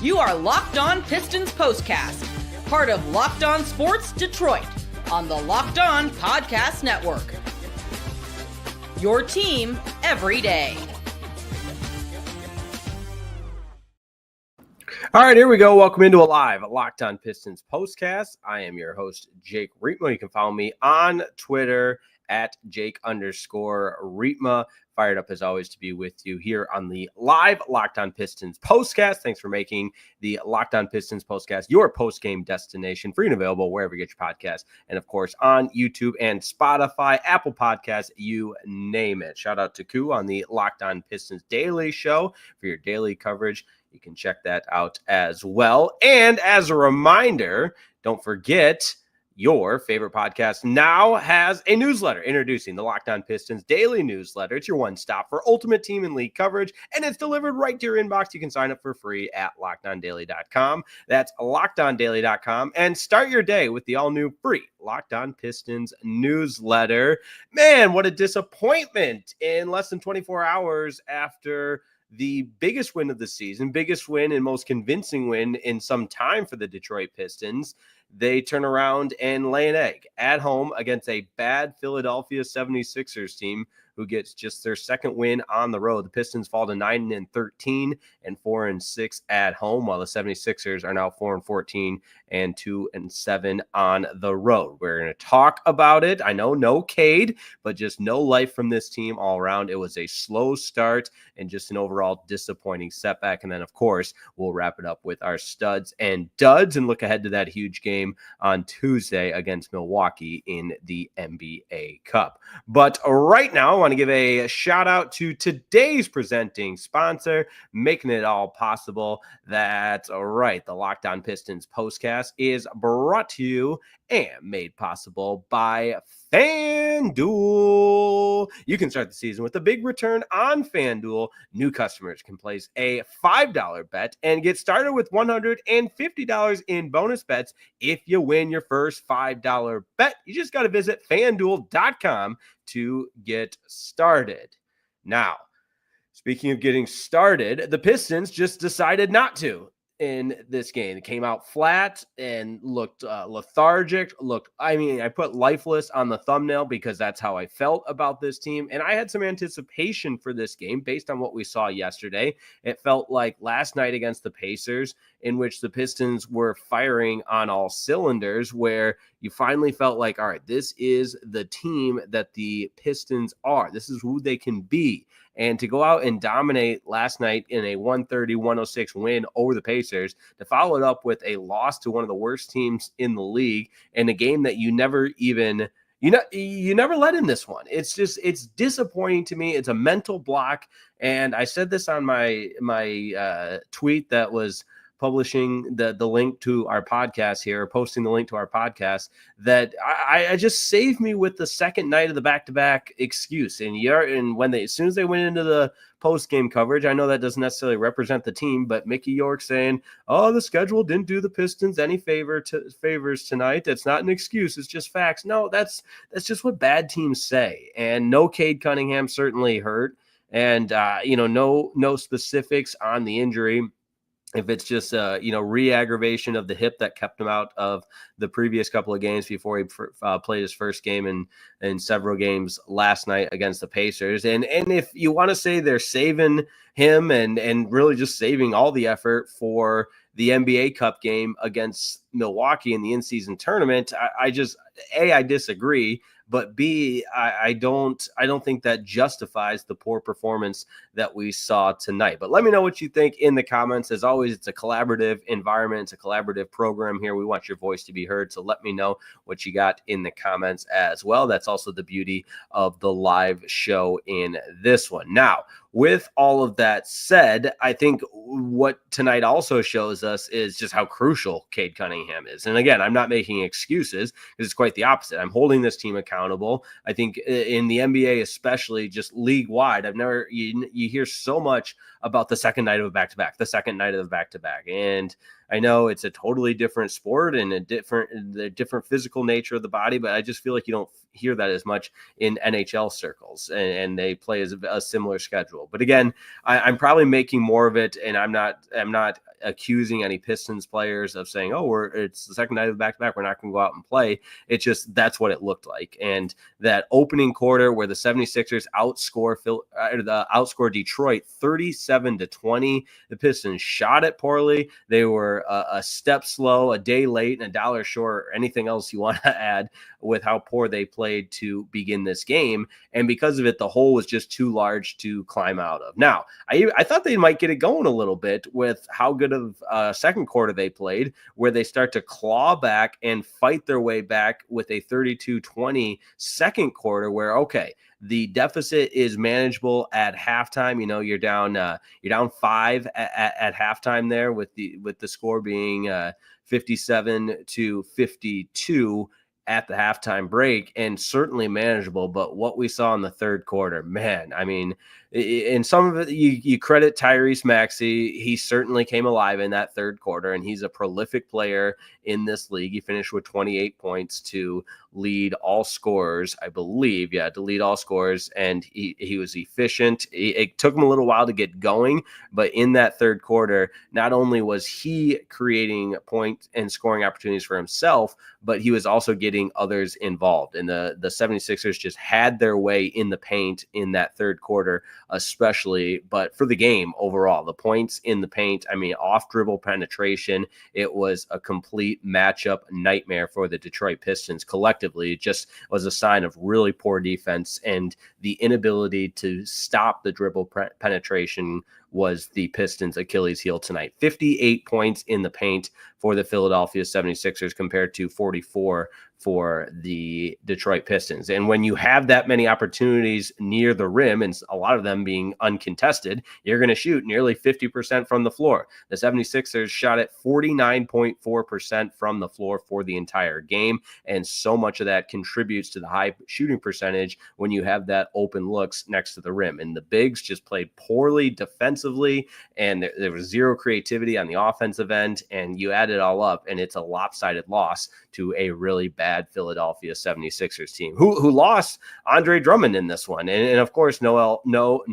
You are Locked On Pistons Postcast, part of Locked On Sports Detroit on the Locked On Podcast Network. Your team every day. All right, here we go. Welcome into a live Locked On Pistons Postcast. I am your host, Jake Rietma. You can follow me on Twitter at Jake_Rietma. Fired up as always to be with you here on the live Locked On Pistons Postcast. Thanks for making the Locked On Pistons Postcast your post-game destination, free and available wherever you get your podcasts, and of course on YouTube and Spotify, Apple Podcasts, you name it. Shout out to Koo on the Locked On Pistons Daily Show for your daily coverage. You can check that out as well. And as a reminder, don't forget, your favorite podcast now has a newsletter. Introducing the Locked On Pistons Daily Newsletter. It's your one-stop for ultimate team and league coverage, and it's delivered right to your inbox. You can sign up for free at LockedOnDaily.com. That's LockedOnDaily.com, and start your day with the all-new free Locked On Pistons newsletter. Man, what a disappointment in less than 24 hours after the biggest win of the season, biggest win and most convincing win in some time for the Detroit Pistons. They turn around and lay an egg at home against a bad Philadelphia 76ers team who gets just their second win on the road. The Pistons fall to 9-13 and 4-6 at home, while the 76ers are now 4-14 and 2-7 on the road. We're going to talk about it. I know no Cade, but just no life from this team all around. It was a slow start and just an overall disappointing setback. And then, of course, we'll wrap it up with our studs and duds and look ahead to that huge game on Tuesday against Milwaukee in the NBA Cup. But right now, I want to give a shout out to today's presenting sponsor, making it all possible. That's right. The Locked On Pistons Postcast is brought to you and made possible by FanDuel. You can start the season with a big return on FanDuel. New customers can place a $5 bet and get started with $150 in bonus bets if you win your first $5 bet. You just got to visit FanDuel.com to get started. Now, speaking of getting started, the Pistons just decided not to in this game. It came out flat and looked lethargic. I put lifeless on the thumbnail because that's how I felt about this team. And I had some anticipation for this game based on what we saw yesterday. It felt like last night against the Pacers, in which the Pistons were firing on all cylinders, where you finally felt like, all right, this is the team that the Pistons are. This is who they can be. And to go out and dominate last night in a 130-106 win over the Pacers, to follow it up with a loss to one of the worst teams in the league in a game that you never let in this one. It's disappointing to me. It's a mental block. And I said this on my tweet that was publishing the link to our podcast here, posting the link to our podcast, that I just saved me with the second night of the back-to-back excuse. And as soon as they went into the post-game coverage, I know that doesn't necessarily represent the team, but Mickey York saying, oh, the schedule didn't do the Pistons any favors tonight. That's not an excuse. It's just facts. No, that's just what bad teams say. And no Cade Cunningham certainly hurt. And, no specifics on the injury. If it's just re-aggravation of the hip that kept him out of the previous couple of games before he played his first game in several games last night against the Pacers. And if you want to say they're saving him and really just saving all the effort for the NBA Cup game against Milwaukee in the in-season tournament, I disagree. But B, I don't think that justifies the poor performance that we saw tonight. But let me know what you think in the comments. As always, it's a collaborative environment. It's a collaborative program here. We want your voice to be heard. So let me know what you got in the comments as well. That's also the beauty of the live show in this one. Now, with all of that said, I think what tonight also shows us is just how crucial Cade Cunningham is. And again, I'm not making excuses, because it's quite the opposite. I'm holding this team accountable. I think in the NBA, especially just league wide, you hear so much about the second night of a back-to-back, and I know it's a totally different sport and the different physical nature of the body, but I just feel like you don't hear that as much in NHL circles, and they play as a similar schedule. But again, I'm probably making more of it, and I'm not accusing any Pistons players of saying, oh, it's the second night of the back-to-back, we're not going to go out and play. It's just that's what it looked like. And that opening quarter where the 76ers outscore Detroit 37-20, the Pistons shot it poorly. They were a step slow, a day late, and a dollar short, or anything else you want to add with how poor they played to begin this game. And because of it, the hole was just too large to climb out of. Now, I thought they might get it going a little bit with how good of second quarter they played, where they start to claw back and fight their way back with a 32-20 second quarter where, okay, the deficit is manageable at halftime. You're down 5 at halftime there with the score being 57-52 at the halftime break, and certainly manageable. But what we saw in the third quarter, man, I mean, in some of it, you credit Tyrese Maxey. He certainly came alive in that third quarter, and he's a prolific player in this league. He finished with 28 points to lead all scorers, I believe. Yeah, to lead all scorers, and he was efficient. It took him a little while to get going, but in that third quarter, not only was he creating point and scoring opportunities for himself, but he was also getting others involved. And the 76ers just had their way in the paint in that third quarter, especially, but for the game overall, the points in the paint, I mean, off dribble penetration, it was a complete matchup nightmare for the Detroit Pistons collectively. It just was a sign of really poor defense, and the inability to stop the dribble penetration was the Pistons' Achilles heel tonight. 58 points in the paint for the Philadelphia 76ers compared to 44 for the Detroit Pistons. And when you have that many opportunities near the rim, and a lot of them being uncontested, you're going to shoot nearly 50% from the floor. The 76ers shot at 49.4% from the floor for the entire game, and so much of that contributes to the high shooting percentage when you have that open looks next to the rim. And the bigs just played poorly defensively, and there was zero creativity on the offensive end, and you add it all up, and it's a lopsided loss to a really bad Philadelphia 76ers team who lost Andre Drummond in this one. And of course, no Joel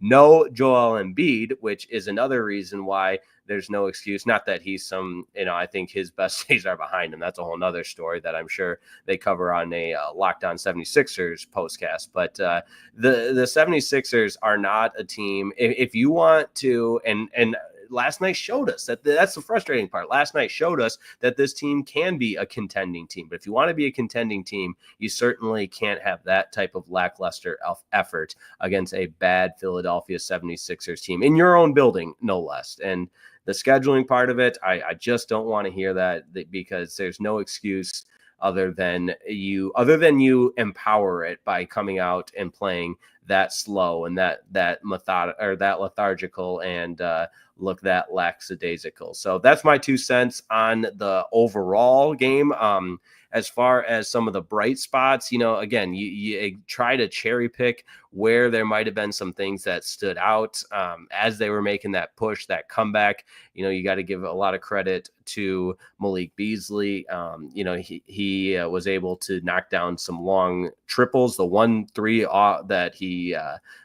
Embiid, which is another reason why there's no excuse. Not that he's I think his best days are behind him. That's a whole nother story that I'm sure they cover on a Locked On 76ers postcast. But the 76ers are not a team. If you want to, and last night showed us that's the frustrating part. Last night showed us that this team can be a contending team. But if you want to be a contending team, you certainly can't have that type of lackluster effort against a bad Philadelphia 76ers team in your own building, no less. And the scheduling part of it, I just don't want to hear that because there's no excuse other than you empower it by coming out and playing that slow and that lethargical and look that lackadaisical. So that's my 2 cents on the overall game. As far as some of the bright spots, again, you try to cherry pick where there might have been some things that stood out as they were making that push, that comeback. You got to give a lot of credit to Malik Beasley. He was able to knock down some long triples. The 1-3 that he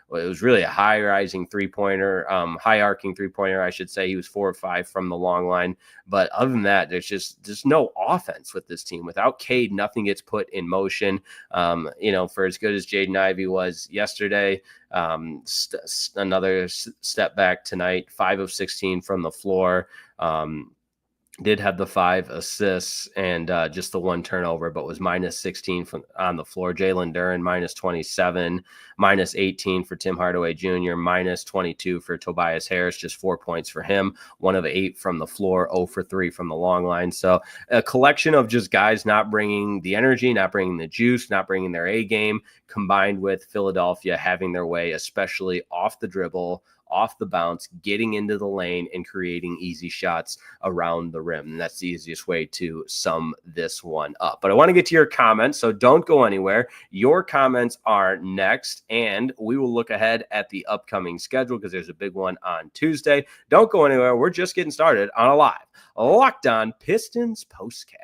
it was really a high arcing three-pointer, I should say. He was 4 or 5 from the long line. But other than that, there's no offense with this team. Without Cade, nothing gets put in motion. For as good as Jaden Ivey was yesterday, another step back tonight, 5 of 16 from the floor. Did have the 5 assists and just the 1 turnover, but was minus 16 from on the floor. Jalen Duren minus 27, minus 18 for Tim Hardaway Jr., minus 22 for Tobias Harris, just 4 points for him. 1 of 8 from the floor, 0 for 3 from the long line. So a collection of just guys not bringing the energy, not bringing the juice, not bringing their A game, combined with Philadelphia having their way, especially off the dribble, off the bounce, getting into the lane and creating easy shots around the rim. And that's the easiest way to sum this one up. But I want to get to your comments, so don't go anywhere. Your comments are next, and we will look ahead at the upcoming schedule because there's a big one on Tuesday. Don't go anywhere. We're just getting started on a live Locked On Pistons postcast.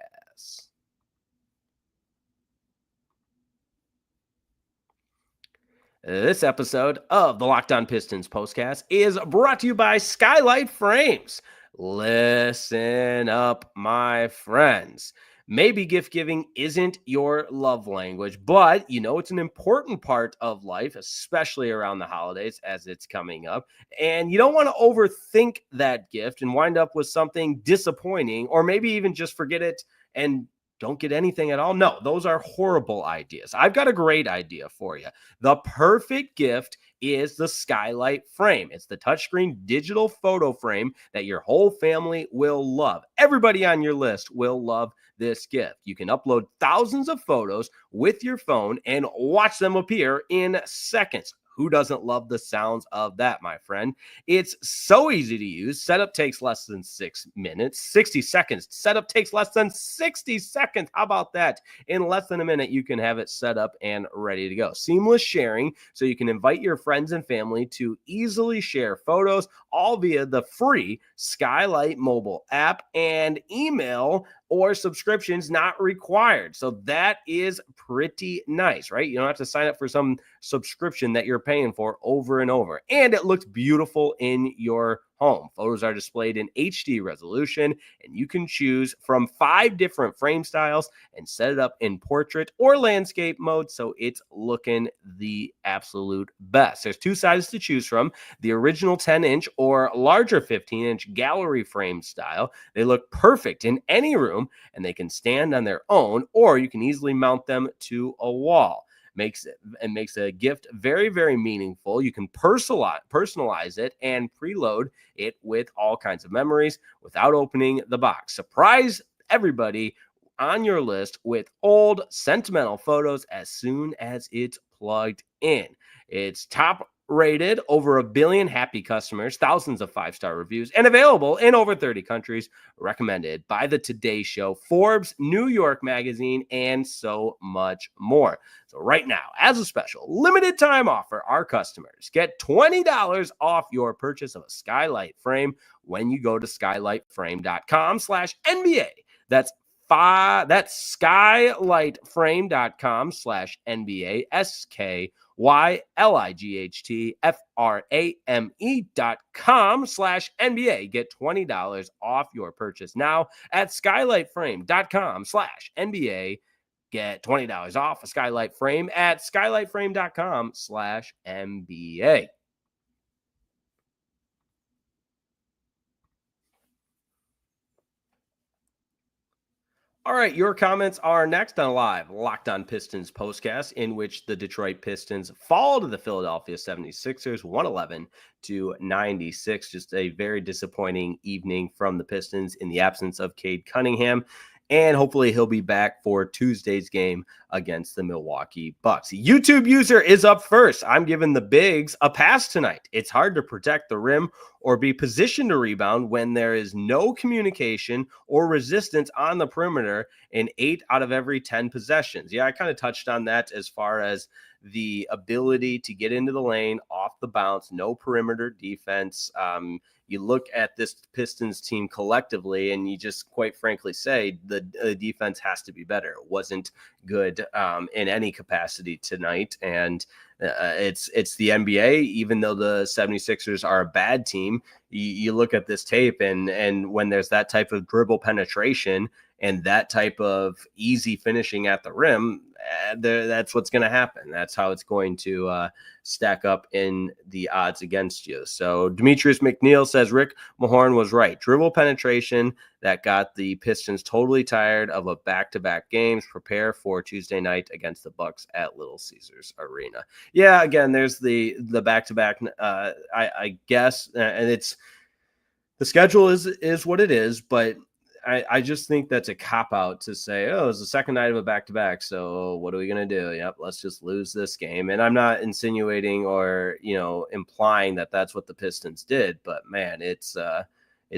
This episode of the Locked On Pistons postcast is brought to you by Skylight Frames. Listen up, my friends. Maybe gift giving isn't your love language, but you know it's an important part of life, especially around the holidays as it's coming up. And you don't want to overthink that gift and wind up with something disappointing, or maybe even just forget it and don't get anything at all. No, those are horrible ideas. I've got a great idea for you. The perfect gift is the Skylight Frame. It's the touchscreen digital photo frame that your whole family will love. Everybody on your list will love this gift. You can upload thousands of photos with your phone and watch them appear in seconds. Who doesn't love the sounds of that, my friend? It's so easy to use. Setup takes less than 6 minutes, 60 seconds. Setup takes less than 60 seconds. How about that? In less than a minute, you can have it set up and ready to go. Seamless sharing, so you can invite your friends and family to easily share photos, all via the free Skylight mobile app, and email or subscriptions not required. So that is pretty nice, right? You don't have to sign up for some subscription that you're paying for over and over. And it looks beautiful in your home. Photos are displayed in HD resolution, and you can choose from 5 different frame styles and set it up in portrait or landscape mode, so it's looking the absolute best. There's 2 sizes to choose from: the original 10-inch or larger 15-inch gallery frame style. They look perfect in any room, and they can stand on their own, or you can easily mount them to a wall. Makes a gift very, very meaningful. You can personalize it and preload it with all kinds of memories without opening the box. Surprise everybody on your list with old sentimental photos as soon as it's plugged in. It's top rated, over 1 billion happy customers, thousands of 5-star reviews, and available in over 30 countries. Recommended by the Today Show, Forbes, New York Magazine, and so much more. So right now, as a special limited time offer, our customers get $20 off your purchase of a Skylight Frame when you go to skylightframe.com/NBA. That's skylightframe.com/NBA, skylightframe.com/NBA. Get $20 off your purchase now at skylightframe.com/NBA. Get $20 off a Skylight Frame at skylightframe.com/NBA. All right, your comments are next on live Locked On Pistons postcast, in which the Detroit Pistons fall to the Philadelphia 76ers 111-96. Just a very disappointing evening from the Pistons in the absence of Cade Cunningham. And hopefully he'll be back for Tuesday's game against the Milwaukee Bucks. YouTube user is up first. I'm giving the bigs a pass tonight. It's hard to protect the rim or be positioned to rebound when there is no communication or resistance on the perimeter in 8 out of every 10 possessions. Yeah, I kind of touched on that as far as the ability to get into the lane off the bounce, no perimeter defense. You look at this Pistons team collectively, and you just quite frankly say the defense has to be better. It wasn't good in any capacity tonight, and it's the NBA. Even though the 76ers are a bad team, you look at this tape, and when there's that type of dribble penetration and that type of easy finishing at the rim, that's what's going to happen. That's how it's going to stack up in the odds against you. So Demetrius McNeil says Rick Mahorn was right. Dribble penetration that got the Pistons totally tired of a back-to-back games. Prepare for Tuesday night against the Bucks at Little Caesars Arena. Yeah, again, there's the back-to-back. I guess, and it's the schedule is what it is, but I just think that's a cop-out to say, oh, it's the second night of a back-to-back, so what are we going to do? Yep, let's just lose this game. And I'm not insinuating or, implying that that's what the Pistons did, but man, it's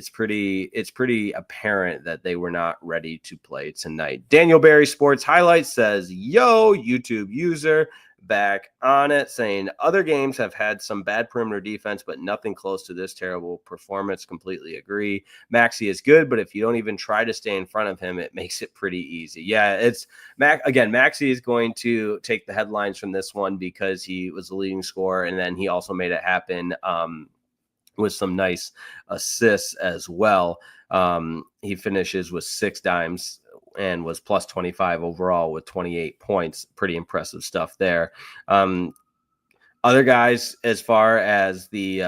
pretty apparent that they were not ready to play tonight. Daniel Barry Sports Highlights says, yo, YouTube user, back on it, saying other games have had some bad perimeter defense, but nothing close to this terrible performance. Completely agree. Maxey is good, but if you don't even try to stay in front of him, it makes it pretty easy. Yeah, it's Maxey is going to take the headlines from this one because he was the leading scorer, and then he also made it happen with some nice assists as well. He finishes with 6 dimes and was plus 25 overall with 28 points. Pretty impressive stuff there. Other guys, as far as the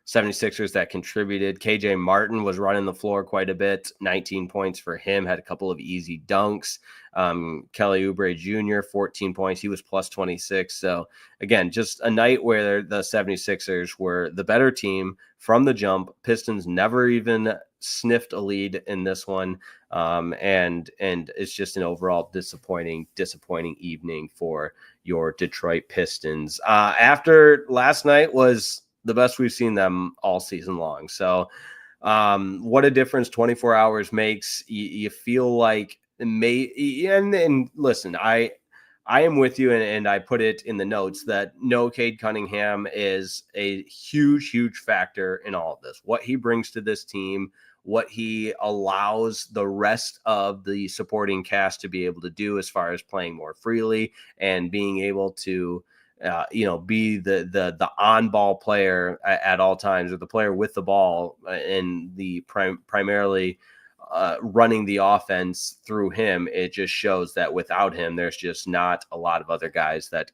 76ers that contributed, KJ Martin was running the floor quite a bit, 19 points for him, had a couple of easy dunks. Kelly Oubre Jr., 14 points. He was plus 26. So, again, just a night where the 76ers were the better team from the jump. Pistons never even sniffed a lead in this one. And it's just an overall disappointing evening for your Detroit Pistons. After last night was the best we've seen them all season long. So what a difference 24 hours makes. You feel like and listen, I am with you, and I put it in the notes that no Cade Cunningham is a huge factor in all of this. What he brings to this team, what he allows the rest of the supporting cast to be able to do as far as playing more freely and being able to be the on-ball player at all times, or the player with the ball, and the primarily running the offense through him. It just shows that without him, there's just not a lot of other guys that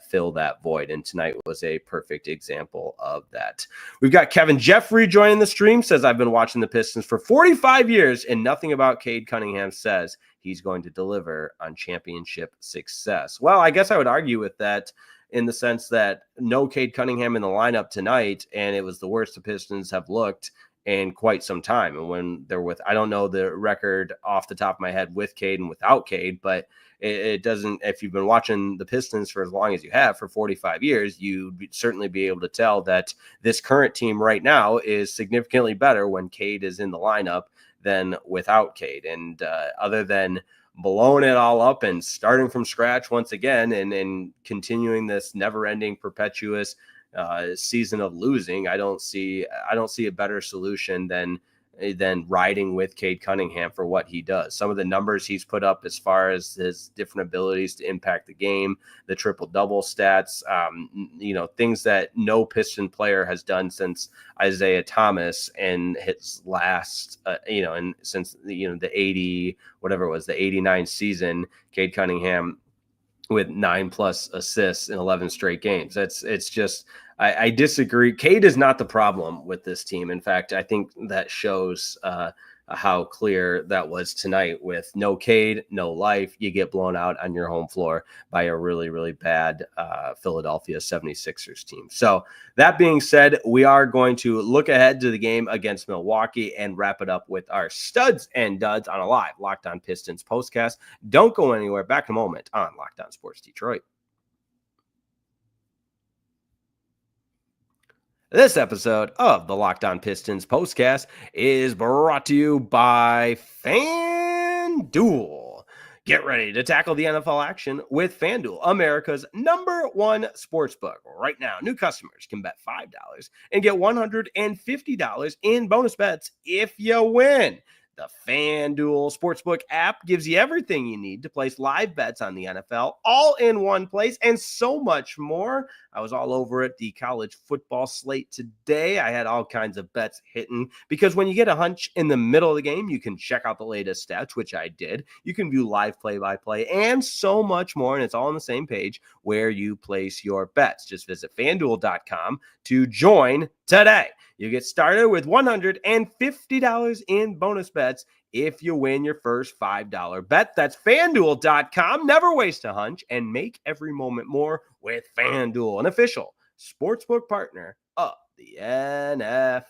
fill that void. And tonight was a perfect example of that. We've got Kevin Jeffrey joining the stream, says, I've been watching the Pistons for 45 years and nothing about Cade Cunningham says he's going to deliver on championship success. Well, I guess I would argue with that in the sense that no Cade Cunningham in the lineup tonight, and it was the worst the Pistons have looked in quite some time. And when they're with, I don't know the record off the top of my head with Cade and without Cade, but it doesn't, if you've been watching the Pistons for as long as you have, for 45 years, you'd certainly be able to tell that this current team right now is significantly better when Cade is in the lineup than without Cade. And other than blowing it all up and starting from scratch once again and continuing this never-ending perpetuous season of losing, I don't see a better solution than riding with Cade Cunningham for what he does. Some of the numbers he's put up as far as his different abilities to impact the game, the triple-double stats, things that no Piston player has done since Isaiah Thomas and his last, and since the 80, whatever it was, the 89 season, Cade Cunningham with 9+ assists in 11 straight games. It's just, I disagree. Cade is not the problem with this team. In fact, I think that shows how clear that was tonight. With no Cade, no life. You get blown out on your home floor by a really, really bad Philadelphia 76ers team. So that being said, we are going to look ahead to the game against Milwaukee and wrap it up with our studs and duds on a live Locked On Pistons postcast. Don't go anywhere. Back in a moment on Locked On Sports Detroit. This episode of the Locked On Pistons postcast is brought to you by FanDuel. Get ready to tackle the NFL action with FanDuel, America's #1 sportsbook. Right now, new customers can bet $5 and get $150 in bonus bets if you win. The FanDuel Sportsbook app gives you everything you need to place live bets on the NFL all in one place and so much more. I was all over it, the college football slate today. I had all kinds of bets hitting because when you get a hunch in the middle of the game, you can check out the latest stats, which I did. You can view live play-by-play and so much more, and it's all on the same page where you place your bets. Just visit FanDuel.com to join today. You get started with $150 in bonus bets if you win your first $5 bet. That's FanDuel.com. Never waste a hunch and make every moment more with FanDuel, an official sportsbook partner of the NFL.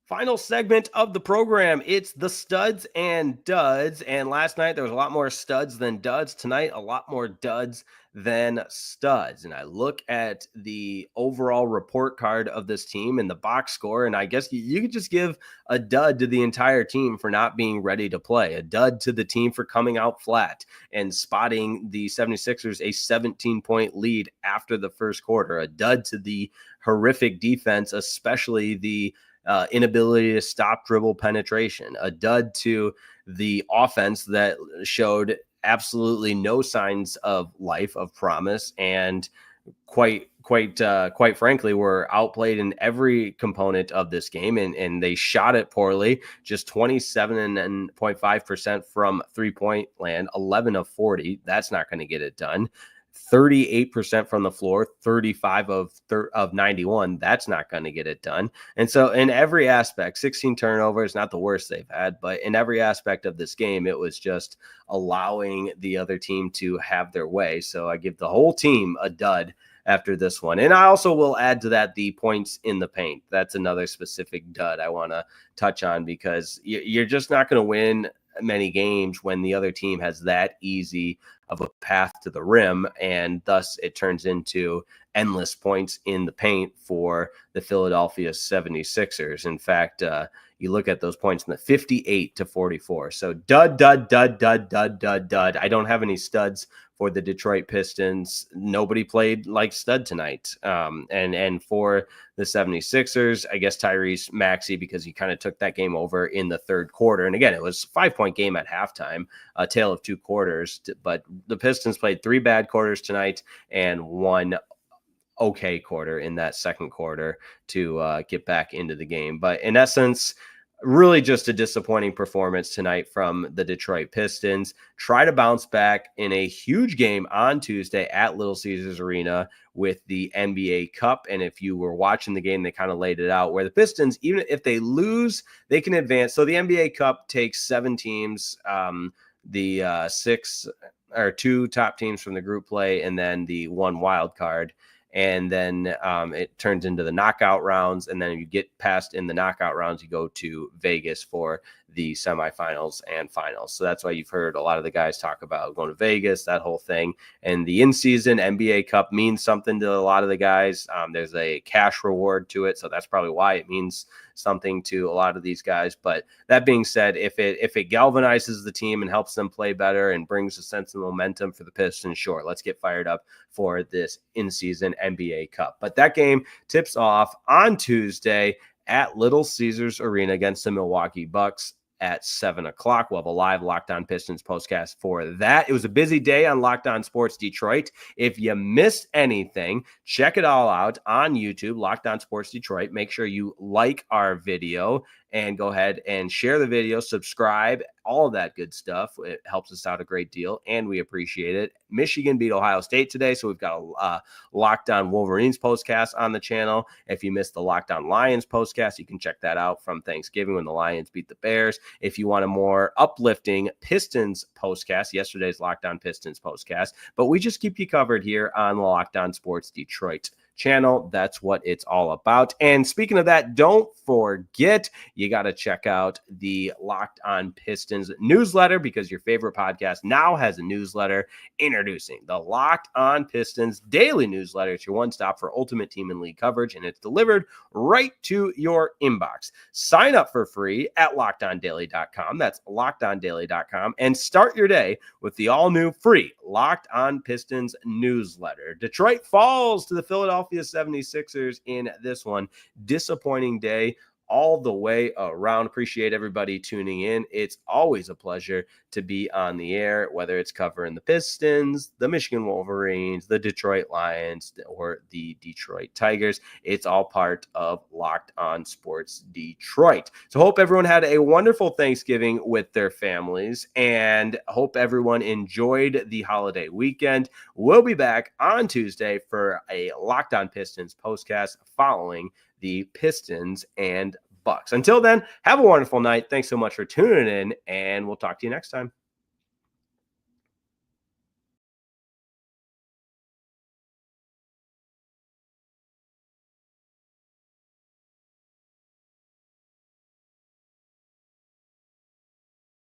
Final segment of the program. It's the studs and duds. And last night there was a lot more studs than duds. Tonight, a lot more duds than studs. And I look at the overall report card of this team and the box score. And I guess you could just give a dud to the entire team for not being ready to play, a dud to the team for coming out flat and spotting the 76ers a 17-point lead after the first quarter, a dud to the horrific defense, especially the inability to stop dribble penetration, a dud to the offense that showed absolutely no signs of life, of promise, and quite frankly were outplayed in every component of this game, and they shot it poorly, just 27.5% from 3-point land, 11 of 40. That's not going to get it done. 38% from the floor, 35 of 91. That's not going to get it done. And so in every aspect, 16 turnovers, not the worst they've had, but in every aspect of this game, it was just allowing the other team to have their way. So I give the whole team a dud after this one. And I also will add to that the points in the paint. That's another specific dud I want to touch on, because you're just not going to win many games when the other team has that easy of a path to the rim, and thus it turns into endless points in the paint for the Philadelphia 76ers. In fact, you look at those points in the 58-44. So dud. I don't have any studs for the Detroit Pistons. Nobody played like stud tonight. And for the 76ers, I guess Tyrese Maxey, because he kind of took that game over in the third quarter. And again, it was a 5-point game at halftime, a tale of two quarters. But the Pistons played 3 bad quarters tonight and 1 okay quarter in that second quarter to get back into the game. But in essence, really just a disappointing performance tonight from the Detroit Pistons. Try to bounce back in a huge game on Tuesday at Little Caesars Arena with the NBA Cup. And if you were watching the game, they kind of laid it out where the Pistons, even if they lose, they can advance. So the NBA Cup takes 7 teams, the 6 or 2 top teams from the group play, and then the 1 wild card. And then it turns into the knockout rounds. And then you get past in the knockout rounds, you go to Vegas for the semifinals and finals. So that's why you've heard a lot of the guys talk about going to Vegas, that whole thing. And the in-season NBA Cup means something to a lot of the guys. There's a cash reward to it. So that's probably why it means something to a lot of these guys. But that being said, if it galvanizes the team and helps them play better and brings a sense of momentum for the Pistons, sure, let's get fired up for this in-season NBA Cup. But that game tips off on Tuesday at Little Caesars Arena against the Milwaukee Bucks at 7 o'clock. We'll have a live Locked On Pistons postcast for that. It was a busy day on Locked On Sports Detroit. If you missed anything, check it all out on YouTube, Locked On Sports Detroit. Make sure you like our video and go ahead and share the video, subscribe, all of that good stuff. It helps us out a great deal, and we appreciate it. Michigan beat Ohio State today, so we've got a Locked On Wolverines postcast on the channel. If you missed the Locked On Lions postcast, you can check that out from Thanksgiving when the Lions beat the Bears. If you want a more uplifting Pistons postcast, yesterday's Locked On Pistons postcast, but we just keep you covered here on the Locked On Sports Detroit channel. That's what it's all about. And speaking of that, don't forget, you got to check out the Locked On Pistons newsletter, because your favorite podcast now has a newsletter. Introducing the Locked On Pistons daily newsletter. It's your one stop for ultimate team and league coverage, and it's delivered right to your inbox. Sign up for free at lockedondaily.com. That's lockedondaily.com, and start your day with the all new free Locked On Pistons newsletter. Detroit falls to the Philadelphia 76ers in this one. Disappointing day all the way around. Appreciate everybody tuning in. It's always a pleasure to be on the air, whether it's covering the Pistons, the Michigan Wolverines, the Detroit Lions, or the Detroit Tigers. It's all part of Locked On Sports Detroit. So hope everyone had a wonderful Thanksgiving with their families, and hope everyone enjoyed the holiday weekend. We'll be back on Tuesday for a Locked On Pistons postcast following the Pistons and Bucks. Until then, have a wonderful night. Thanks so much for tuning in, and we'll talk to you next time.